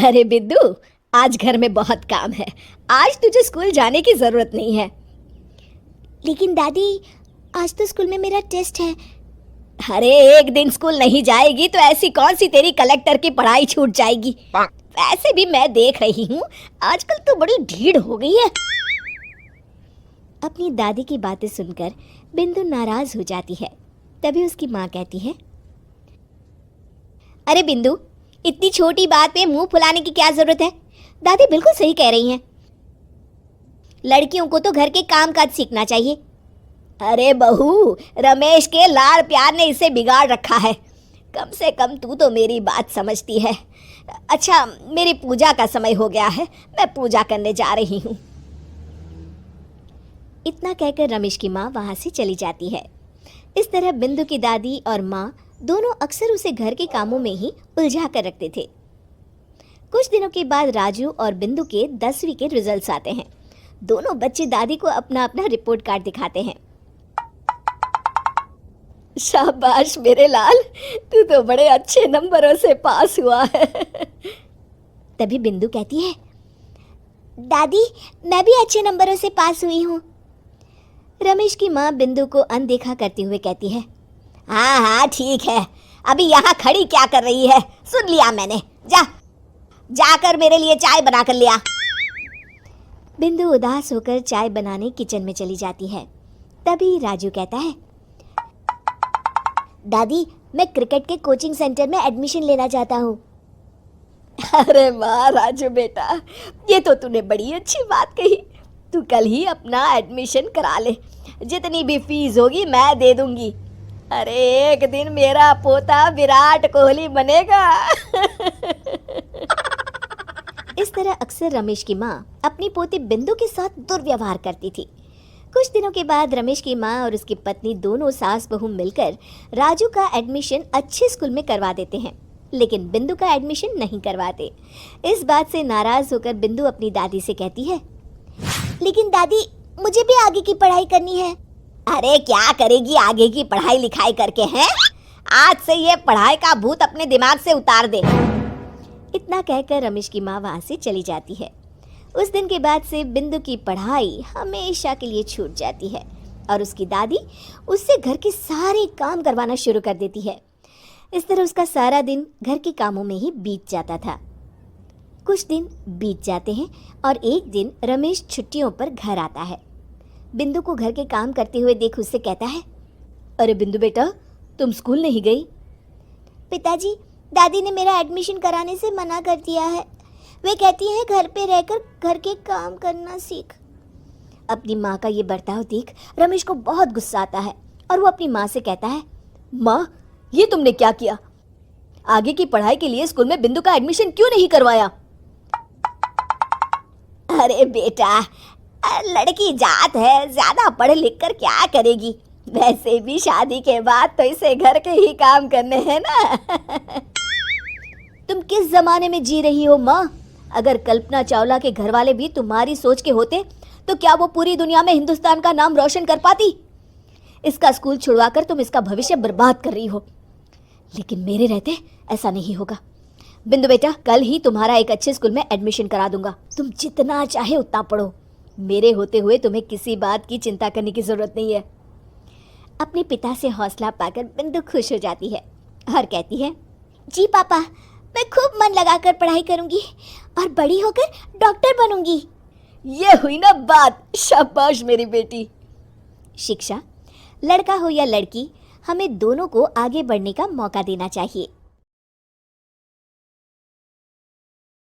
अरे बिद्दू, आज घर में बहुत काम है। आज तुझे स्कूल जाने की जरूरत नहीं है। लेकिन दादी, आज तो स्कूल में मेरा टेस्ट है। अरे एक दिन स्कूल नहीं जाएगी तो ऐसी कौन सी तेरी कलेक्टर की पढ़ाई छूट जाएगी। वैसे भी मैं देख रही हूँ आजकल तो बड़ी ढीठ हो गई है। अपनी दादी की बातें सुनकर बिंदु नाराज हो जाती है। तभी उसकी माँ कहती है, अरे बिंदु, इतनी छोटी बात पे मुंह फुलाने की क्या जरूरत है। दादी बिल्कुल सही कह रही हैं। लड़कियों को तो घर के काम काज सीखना चाहिए। अरे बहू, रमेश के लाड़ प्यार ने इसे बिगाड़ रखा है। कम से कम तू तो मेरी बात समझती है। अच्छा, मेरी पूजा का समय हो गया है, मैं पूजा करने जा रही हूँ। इतना कहकर रमेश की माँ वहाँ से चली जाती है। इस तरह बिंदु की दादी और माँ दोनों अक्सर उसे घर के कामों में ही उलझा कर रखते थे। कुछ दिनों के बाद राजू और बिंदु के 10वीं के रिजल्ट्स आते हैं। दोनों बच्चे दादी को अपना अपना रिपोर्ट कार्ड दिखाते हैं। शाबाश मेरे लाल, तू तो बड़े अच्छे नंबरों से पास हुआ है। तभी बिंदु कहती है, दादी मैं भी अच्छे नंबरों से पास हुई हूँ। रमेश की माँ बिंदु को अनदेखा करते हुए कहती है, हाँ हाँ ठीक है, अभी यहाँ खड़ी क्या कर रही है, सुन लिया मैंने। जाकर मेरे लिए चाय बना कर लिया। बिंदु उदास होकर चाय बनाने किचन में चली जाती है। तभी राजू कहता है, दादी मैं क्रिकेट के कोचिंग सेंटर में एडमिशन लेना चाहता हूँ। अरे वाह राजू बेटा, ये तो तूने बड़ी अच्छी बात कही। तू कल ही अपना एडमिशन करा ले, जितनी भी फीस होगी मैं दे दूंगी। अरे एक दिन मेरा पोता विराट कोहली बनेगा। इस तरह अक्सर रमेश की माँ अपनी पोती बिंदु के साथ दुर्व्यवहार करती थी। कुछ दिनों के बाद रमेश की माँ और उसकी पत्नी दोनों सास बहू मिलकर राजू का एडमिशन अच्छे स्कूल में करवा देते हैं, लेकिन बिंदु का एडमिशन नहीं करवाते। इस बात से नाराज होकर बिंदु अपनी दादी से कहती है, लेकिन दादी मुझे भी आगे की पढ़ाई करनी है। अरे क्या करेगी आगे की पढ़ाई लिखाई करके हैं? आज से ये पढ़ाई का भूत अपने दिमाग से उतार दे। इतना कहकर रमेश की माँ वहाँ से चली जाती है। उस दिन के बाद से बिंदु की पढ़ाई हमेशा के लिए छूट जाती है और उसकी दादी उससे घर के सारे काम करवाना शुरू कर देती है। इस तरह उसका सारा दिन घर के कामों में ही बीत जाता था। कुछ दिन बीत जाते हैं और एक दिन रमेश छुट्टियों पर घर आता है। बिंदु को घर के काम करते हुए देख उससे कहता है, अरे बिंदु बेटा, तुम स्कूल नहीं गई? पिताजी, दादी ने मेरा एडमिशन कराने से मना कर दिया है। वे कहती हैं घर पे रहकर घर के काम करना सीख। अपनी माँ का ये बर्ताव देख रमेश को बहुत गुस्सा आता है और वो अपनी माँ से कहता है, माँ ये तुमने क्या किया? आगे की पढ़ाई के लिए स्कूल में बिंदु का एडमिशन क्यों नहीं करवाया? अरे बेटा, लड़की जात है, ज्यादा पढ़ लिख कर क्या करेगी? वैसे भी शादी के बाद तो इसे घर के ही काम करने हैं ना। तुम किस जमाने में जी रही हो माँ? अगर कल्पना चावला के घर वाले भी तुम्हारी सोच के होते तो क्या वो पूरी दुनिया में हिंदुस्तान का नाम रोशन कर पाती? इसका स्कूल छुड़वाकर तुम इसका भविष्य बर्बाद कर रही हो, लेकिन मेरे रहते ऐसा नहीं होगा। बिंदु बेटा, कल ही तुम्हारा एक अच्छे स्कूल में एडमिशन करा दूंगा। तुम जितना चाहे उतना पढ़ो। मेरे होते हुए तुम्हें किसी बात की चिंता करने की जरूरत नहीं है। अपने पिता से हौसला पाकर बिंदु खुश हो जाती है और कहती है, जी पापा, मैं खूब मन लगाकर पढ़ाई करूंगी और बड़ी होकर डॉक्टर बनूंगी। ये हुई ना बात। शाबाश मेरी बेटी। शिक्षा, लड़का हो या लड़की, हमें दोनों को आगे बढ़ने का मौका देना चाहिए।